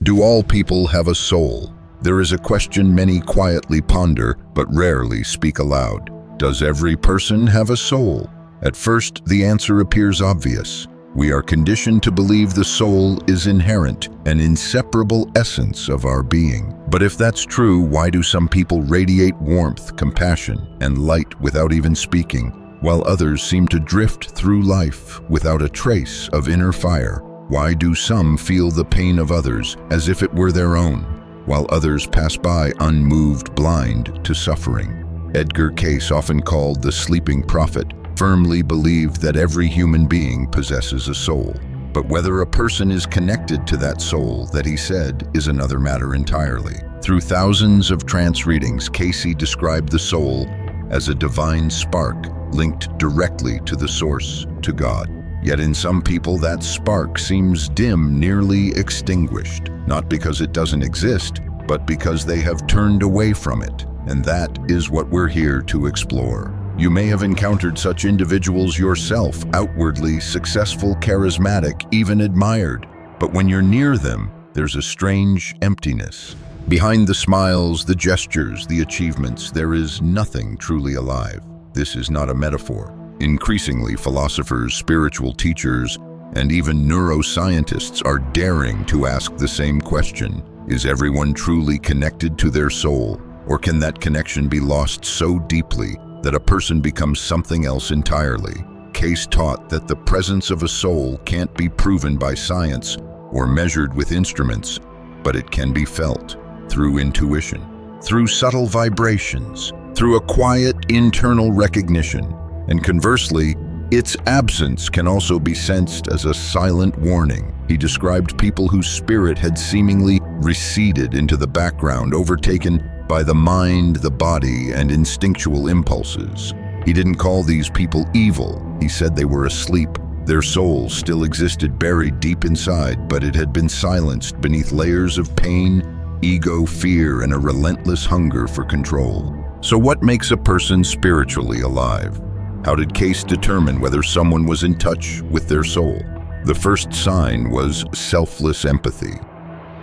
Do all people have a soul? There is a question many quietly ponder, but rarely speak aloud. Does every person have a soul? At first, the answer appears obvious. We are conditioned to believe the soul is inherent, an inseparable essence of our being. But if that's true, why do some people radiate warmth, compassion, and light without even speaking, while others seem to drift through life without a trace of inner fire? Why do some feel the pain of others as if it were their own, while others pass by unmoved, blind to suffering? Edgar Cayce, often called the sleeping prophet, firmly believed that every human being possesses a soul. But whether a person is connected to that soul that he said is another matter entirely. Through thousands of trance readings, Cayce described the soul as a divine spark linked directly to the source, to God. Yet in some people that spark seems dim, nearly extinguished, not because it doesn't exist, but because they have turned away from it. And that is what we're here to explore. You may have encountered such individuals yourself, outwardly successful, charismatic, even admired. But when you're near them, there's a strange emptiness. Behind the smiles, the gestures, the achievements, there is nothing truly alive. This is not a metaphor. Increasingly, philosophers, spiritual teachers, and even neuroscientists are daring to ask the same question. Is everyone truly connected to their soul? Or can that connection be lost so deeply that a person becomes something else entirely? Cayce taught that the presence of a soul can't be proven by science or measured with instruments, but it can be felt through intuition, through subtle vibrations, through a quiet internal recognition. And conversely, its absence can also be sensed as a silent warning. He described people whose spirit had seemingly receded into the background, overtaken by the mind, the body, and instinctual impulses. He didn't call these people evil. He said they were asleep. Their souls still existed buried deep inside, but it had been silenced beneath layers of pain, ego, fear, and a relentless hunger for control. So what makes a person spiritually alive? How did Cayce determine whether someone was in touch with their soul? The first sign was selfless empathy.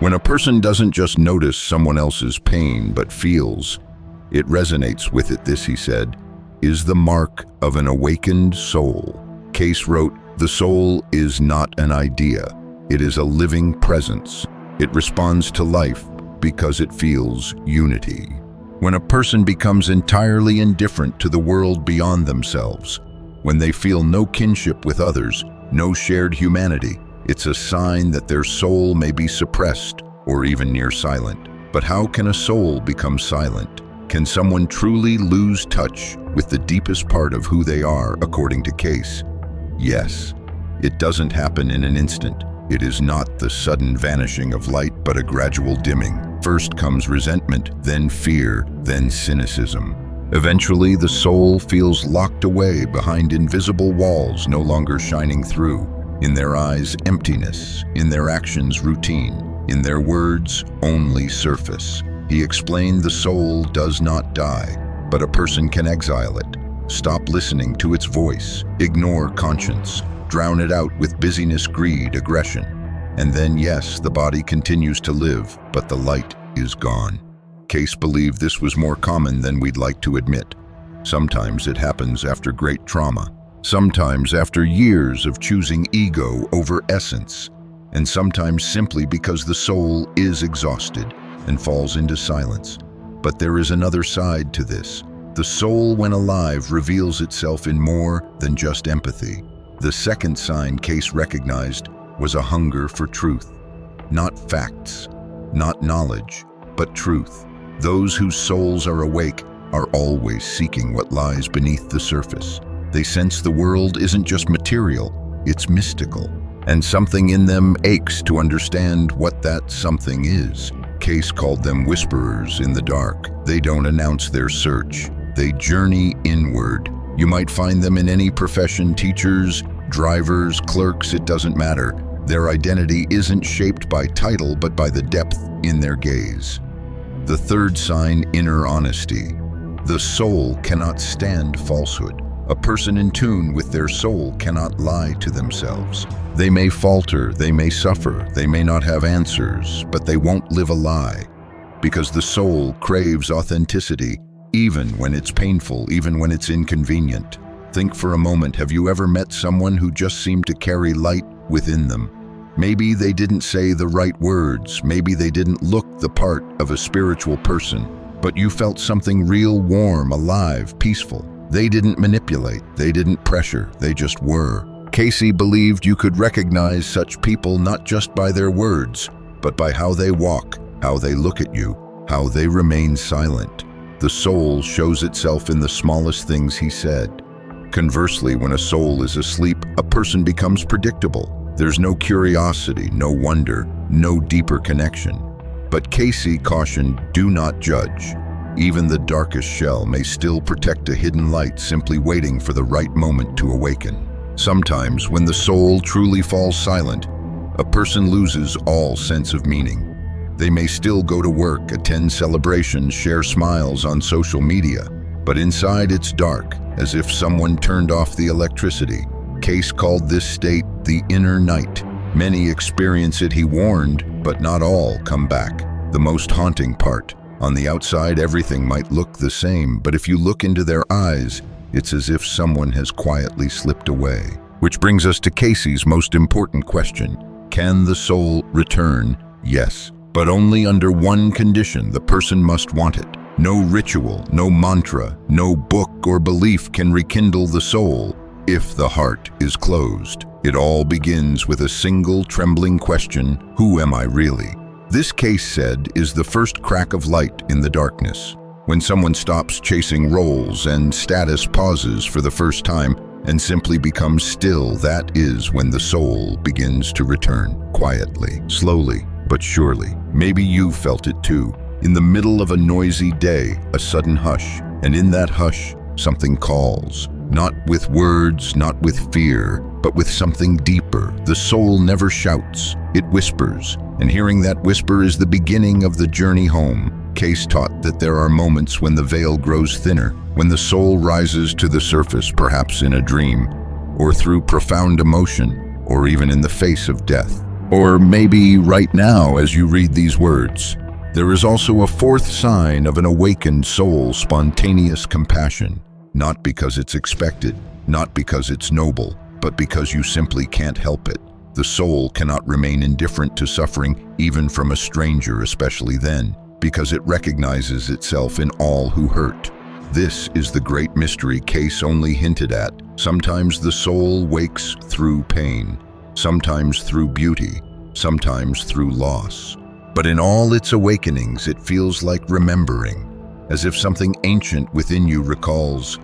When a person doesn't just notice someone else's pain, but feels it, resonates with it, this, he said, is the mark of an awakened soul. Cayce wrote, "The soul is not an idea. It is a living presence. It responds to life because it feels unity." When a person becomes entirely indifferent to the world beyond themselves, when they feel no kinship with others, no shared humanity, it's a sign that their soul may be suppressed or even near silent. But how can a soul become silent? Can someone truly lose touch with the deepest part of who they are, according to Cayce? Yes. It doesn't happen in an instant. It is not the sudden vanishing of light, but a gradual dimming. First comes resentment, then fear, then cynicism. Eventually, the soul feels locked away behind invisible walls, no longer shining through. In their eyes, emptiness. In their actions, routine. In their words, only surface. He explained the soul does not die, but a person can exile it. Stop listening to its voice. Ignore conscience. Drown it out with busyness, greed, aggression. And then, yes, the body continues to live, but the light is gone. Cayce believed this was more common than we'd like to admit. Sometimes it happens after great trauma. Sometimes after years of choosing ego over essence. And sometimes simply because the soul is exhausted and falls into silence. But there is another side to this. The soul, when alive, reveals itself in more than just empathy. The second sign Cayce recognized was a hunger for truth. Not facts, not knowledge, but truth. Those whose souls are awake are always seeking what lies beneath the surface. They sense the world isn't just material, it's mystical. And something in them aches to understand what that something is. Cayce called them whisperers in the dark. They don't announce their search. They journey inward. You might find them in any profession, teachers, drivers, clerks, it doesn't matter. Their identity isn't shaped by title, but by the depth in their gaze. The third sign, inner honesty. The soul cannot stand falsehood. A person in tune with their soul cannot lie to themselves. They may falter, they may suffer, they may not have answers, but they won't live a lie. Because the soul craves authenticity, even when it's painful, even when it's inconvenient. Think for a moment, have you ever met someone who just seemed to carry light within them? Maybe they didn't say the right words, maybe they didn't look the part of a spiritual person, but you felt something real, warm, alive, peaceful. They didn't manipulate, they didn't pressure, they just were. Cayce believed you could recognize such people not just by their words, but by how they walk, how they look at you, how they remain silent. The soul shows itself in the smallest things, he said. Conversely, when a soul is asleep, a person becomes predictable. There's no curiosity, no wonder, no deeper connection. But Cayce cautioned, do not judge. Even the darkest shell may still protect a hidden light, simply waiting for the right moment to awaken. Sometimes, when the soul truly falls silent, a person loses all sense of meaning. They may still go to work, attend celebrations, share smiles on social media, but inside it's dark, as if someone turned off the electricity. Cayce called this state the inner night. Many experience it, he warned, but not all come back. The most haunting part. On the outside, everything might look the same, but if you look into their eyes, it's as if someone has quietly slipped away. Which brings us to Cayce's most important question. Can the soul return? Yes, but only under one condition: the person must want it. No ritual, no mantra, no book or belief can rekindle the soul if the heart is closed. It all begins with a single trembling question: who am I really? This, Cayce said, is the first crack of light in the darkness. When someone stops chasing roles and status, pauses for the first time, and simply becomes still, that is when the soul begins to return. Quietly, slowly, but surely. Maybe you felt it too. In the middle of a noisy day, a sudden hush, and in that hush, something calls. Not with words, not with fear, but with something deeper. The soul never shouts, it whispers, and hearing that whisper is the beginning of the journey home. Cayce taught that there are moments when the veil grows thinner, when the soul rises to the surface, perhaps in a dream, or through profound emotion, or even in the face of death. Or maybe right now as you read these words. There is also a fourth sign of an awakened soul: spontaneous compassion. Not because it's expected, not because it's noble, but because you simply can't help it. The soul cannot remain indifferent to suffering, even from a stranger, especially then, because it recognizes itself in all who hurt. This is the great mystery Cayce only hinted at. Sometimes the soul wakes through pain, sometimes through beauty, sometimes through loss. But in all its awakenings, it feels like remembering, as if something ancient within you recalls,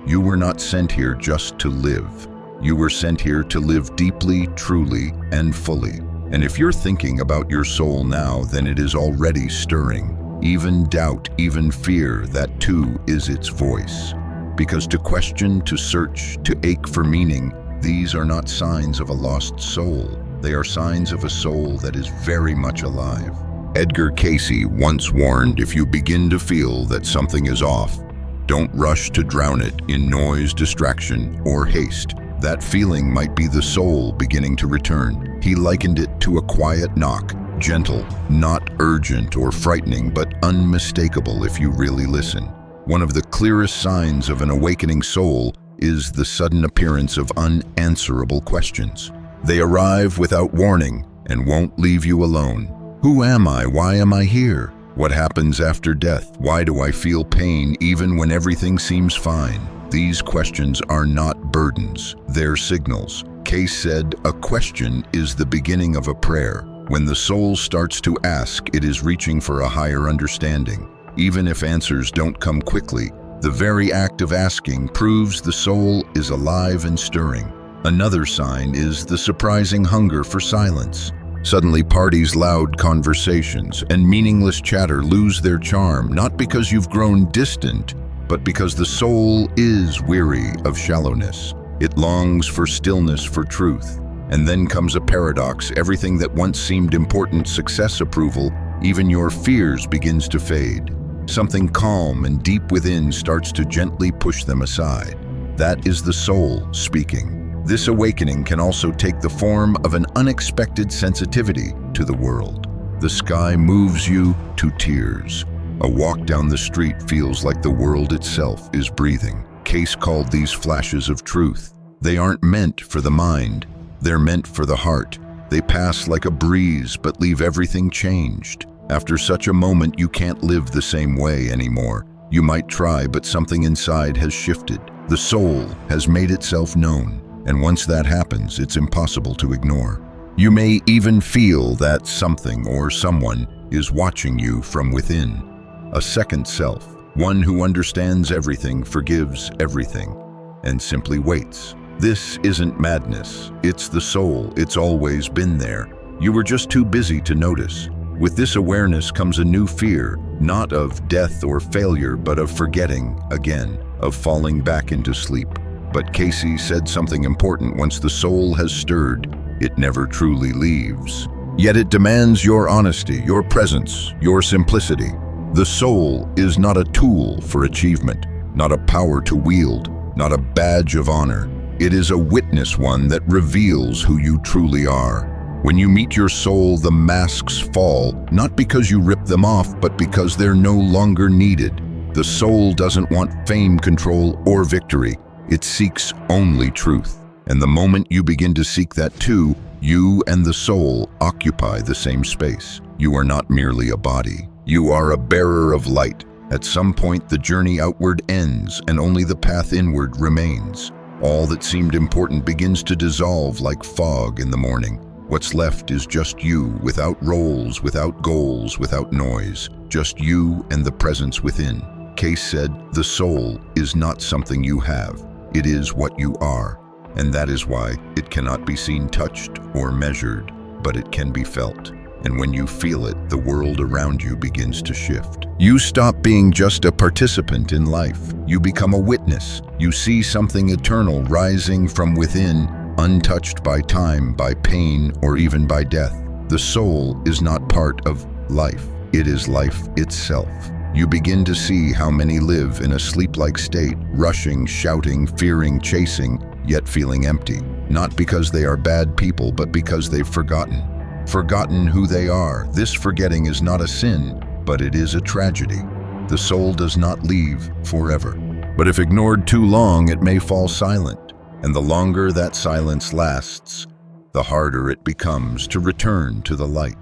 you were not sent here just to live. You were sent here to live deeply, truly, and fully. And if you're thinking about your soul now, then it is already stirring. Even doubt, even fear, that too is its voice. Because to question, to search, to ache for meaning, these are not signs of a lost soul. They are signs of a soul that is very much alive. Edgar Cayce once warned, if you begin to feel that something is off, don't rush to drown it in noise, distraction, or haste. That feeling might be the soul beginning to return. He likened it to a quiet knock, gentle, not urgent or frightening, but unmistakable if you really listen. One of the clearest signs of an awakening soul is the sudden appearance of unanswerable questions. They arrive without warning and won't leave you alone. Who am I? Why am I here? What happens after death? Why do I feel pain even when everything seems fine? These questions are not burdens, they're signals. Cayce said, a question is the beginning of a prayer. When the soul starts to ask, it is reaching for a higher understanding. Even if answers don't come quickly, the very act of asking proves the soul is alive and stirring. Another sign is the surprising hunger for silence. Suddenly, parties, loud conversations, and meaningless chatter lose their charm, not because you've grown distant, but because the soul is weary of shallowness. It longs for stillness, for truth. And then comes a paradox. Everything that once seemed important, success, approval, even your fears, begins to fade. Something calm and deep within starts to gently push them aside. That is the soul speaking. This awakening can also take the form of an unexpected sensitivity to the world. The sky moves you to tears. A walk down the street feels like the world itself is breathing. Cayce called these flashes of truth. They aren't meant for the mind, they're meant for the heart. They pass like a breeze but leave everything changed. After such a moment, you can't live the same way anymore. You might try, but something inside has shifted. The soul has made itself known, and once that happens, it's impossible to ignore. You may even feel that something or someone is watching you from within. A second self, one who understands everything, forgives everything, and simply waits. This isn't madness, it's the soul. It's always been there. You were just too busy to notice. With this awareness comes a new fear, not of death or failure, but of forgetting again, of falling back into sleep. But Cayce said something important: once the soul has stirred, it never truly leaves. Yet it demands your honesty, your presence, your simplicity. The soul is not a tool for achievement, not a power to wield, not a badge of honor. It is a witness, one that reveals who you truly are. When you meet your soul, the masks fall, not because you rip them off, but because they're no longer needed. The soul doesn't want fame, control, or victory. It seeks only truth. And the moment you begin to seek that too, you and the soul occupy the same space. You are not merely a body. You are a bearer of light. At some point, the journey outward ends, and only the path inward remains. All that seemed important begins to dissolve like fog in the morning. What's left is just you, without roles, without goals, without noise. Just you and the presence within. Cayce said, the soul is not something you have. It is what you are. And that is why it cannot be seen, touched, or measured, but it can be felt. And when you feel it, the world around you begins to shift. You stop being just a participant in life. You become a witness. You see something eternal rising from within, untouched by time, by pain, or even by death. The soul is not part of life. It is life itself. You begin to see how many live in a sleep-like state, rushing, shouting, fearing, chasing, yet feeling empty. Not because they are bad people, but because they've forgotten who they are. This forgetting is not a sin, but it is a tragedy. The soul does not leave forever. But if ignored too long, it may fall silent. And the longer that silence lasts, the harder it becomes to return to the light.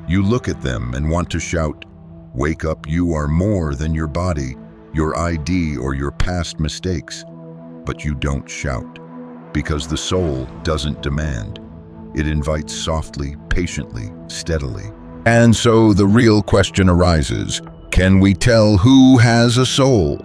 You look at them and want to shout, "Wake up, you are more than your body, your ID, or your past mistakes." But you don't shout, because the soul doesn't demand. It invites softly, patiently, steadily. And so the real question arises, can we tell who has a soul?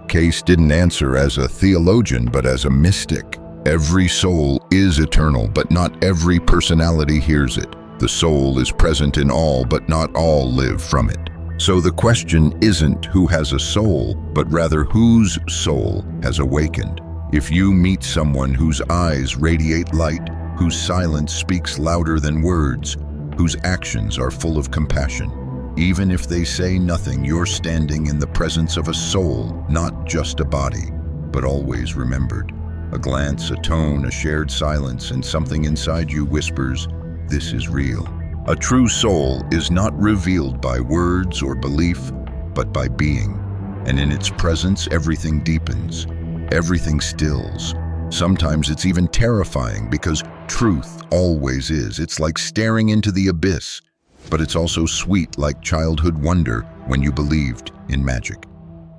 Cayce didn't answer as a theologian, but as a mystic. Every soul is eternal, but not every personality hears it. The soul is present in all, but not all live from it. So the question isn't who has a soul, but rather whose soul has awakened. If you meet someone whose eyes radiate light, whose silence speaks louder than words, whose actions are full of compassion, even if they say nothing, you're standing in the presence of a soul, not just a body, but always remembered. A glance, a tone, a shared silence, and something inside you whispers, "This is real." A true soul is not revealed by words or belief, but by being. And in its presence, everything deepens, everything stills. Sometimes it's even terrifying, because truth always is. It's like staring into the abyss, but it's also sweet, like childhood wonder when you believed in magic.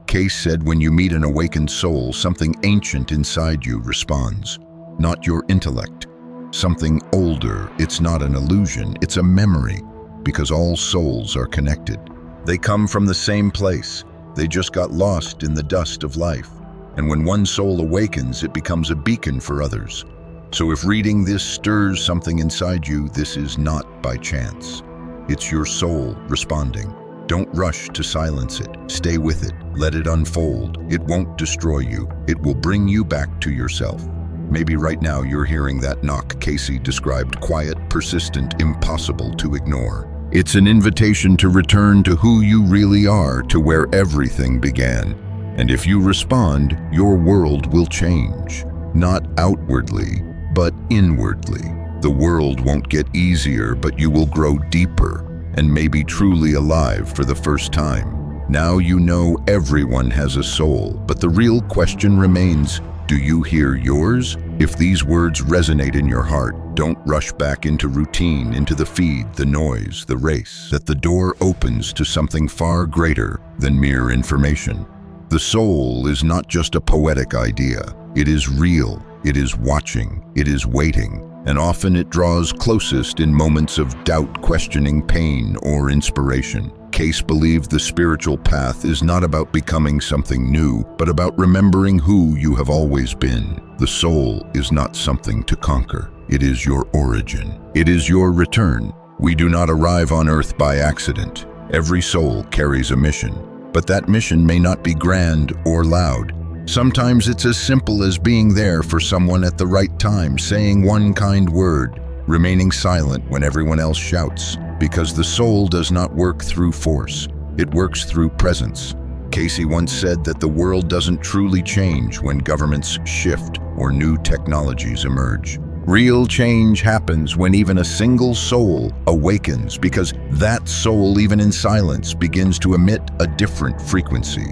Cayce said, when you meet an awakened soul, something ancient inside you responds, not your intellect. Something older. It's not an illusion, it's a memory, because all souls are connected. They come from the same place. They just got lost in the dust of life. And when one soul awakens, it becomes a beacon for others. So if reading this stirs something inside you, this is not by chance. It's your soul responding. Don't rush to silence it. Stay with it. Let it unfold. It won't destroy you. It will bring you back to yourself. Maybe right now you're hearing that knock Cayce described: quiet, persistent, impossible to ignore. It's an invitation to return to who you really are, to where everything began. And if you respond, your world will change. Not outwardly, but inwardly. The world won't get easier, but you will grow deeper and maybe truly alive for the first time. Now you know everyone has a soul, but the real question remains, do you hear yours? If these words resonate in your heart, don't rush back into routine, into the feed, the noise, the race. That the door opens to something far greater than mere information. The soul is not just a poetic idea. It is real, it is watching, it is waiting, and often it draws closest in moments of doubt, questioning, pain, or inspiration. Cayce believed the spiritual path is not about becoming something new, but about remembering who you have always been. The soul is not something to conquer. It is your origin. It is your return. We do not arrive on earth by accident. Every soul carries a mission, but that mission may not be grand or loud. Sometimes it's as simple as being there for someone at the right time, saying one kind word, remaining silent when everyone else shouts, because the soul does not work through force. It works through presence. Cayce once said that the world doesn't truly change when governments shift or new technologies emerge. Real change happens when even a single soul awakens, because that soul, even in silence, begins to emit a different frequency.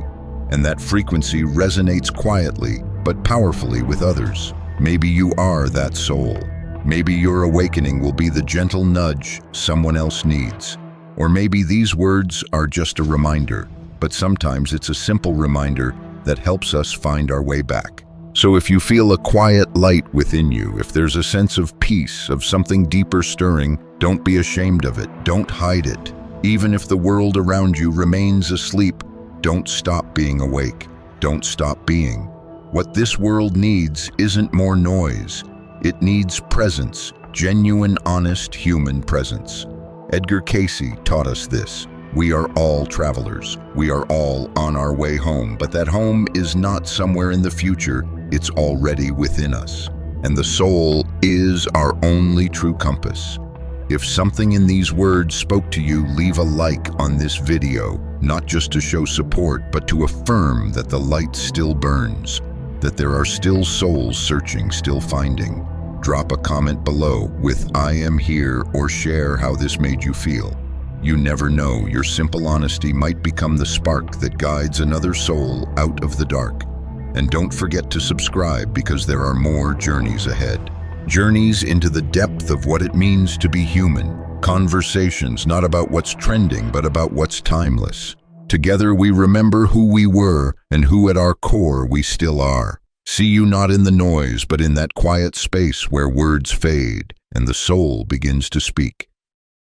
And that frequency resonates quietly but powerfully with others. Maybe you are that soul. Maybe your awakening will be the gentle nudge someone else needs. Or maybe these words are just a reminder, but sometimes it's a simple reminder that helps us find our way back. So if you feel a quiet light within you, if there's a sense of peace, of something deeper stirring, don't be ashamed of it. Don't hide it. Even if the world around you remains asleep, don't stop being awake. Don't stop being. What this world needs isn't more noise. It needs presence, genuine, honest human presence. Edgar Cayce taught us this. We are all travelers. We are all on our way home, but that home is not somewhere in the future. It's already within us. And the soul is our only true compass. If something in these words spoke to you, leave a like on this video, not just to show support, but to affirm that the light still burns, that there are still souls searching, still finding. Drop a comment below with "I am here" or share how this made you feel. You never know, your simple honesty might become the spark that guides another soul out of the dark. And don't forget to subscribe, because there are more journeys ahead. Journeys into the depth of what it means to be human. Conversations not about what's trending, but about what's timeless. Together we remember who we were and who at our core we still are. See you not in the noise, but in that quiet space where words fade and the soul begins to speak.